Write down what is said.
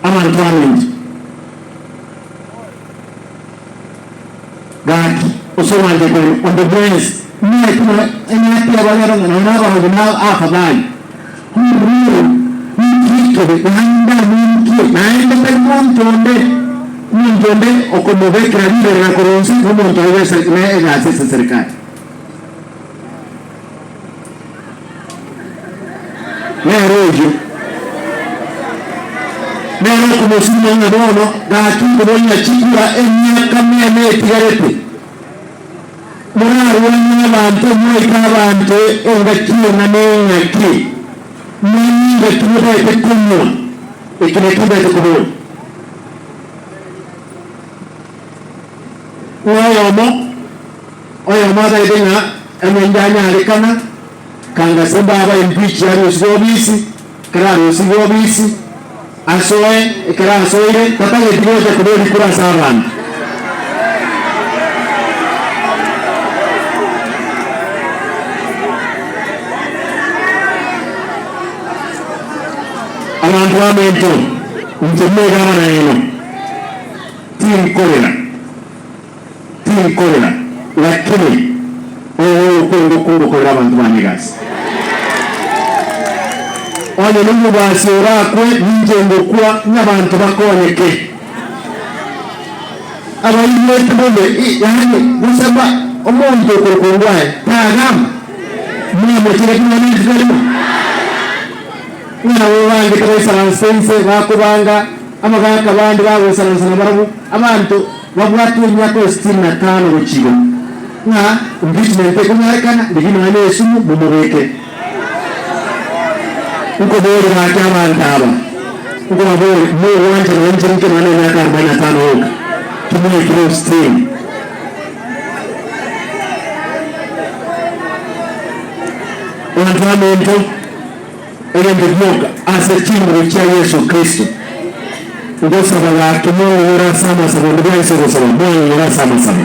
abantu abangi gati osomanje ko on the brains ni kuma ina pia wale na wao na afadhali ni kitu ndio naenda kwa mtonde okomobeka vile na koronsi kama mtaweza na asisi serikali na rojo na kumosima na dono na tuko ya chikira enya kamia ne tigarete mwana wana bantu mwe bantu engakio na nengaki ninga tuwe tekumwa ikinetuba tekumwa oyomo daidenga emendanya alikana kanga semba aba impeach ya usgobisi kara usgobisi asoe kara asoire tapale tigoja kudoni kura saban abantu amento mtemega mana yeno team kolera lakini kundu kolera abantu banyigazi ono lungu basura kwe njengo kwa n'abantu bakonyeke abayimwe tubone yani gusaba omuntu okukungwaye tagam mwemo kirekino n'izero nawo bange kabisa sense bakubanga amagaka bandi bawesaransa barabu abantu wabwatu imyaka 65 rukigo na impeachment ekumarekana ndikino ane esumu mumubeke uko bori bakama ndaba uko bori mo wanje wanje nke mane myaka 45 huko tumwe cross team wanamento elendebyoka asechimu cha Yesu Kristo ndio sababu tumeona sana sababu ndio sasa sababu ndio sana sana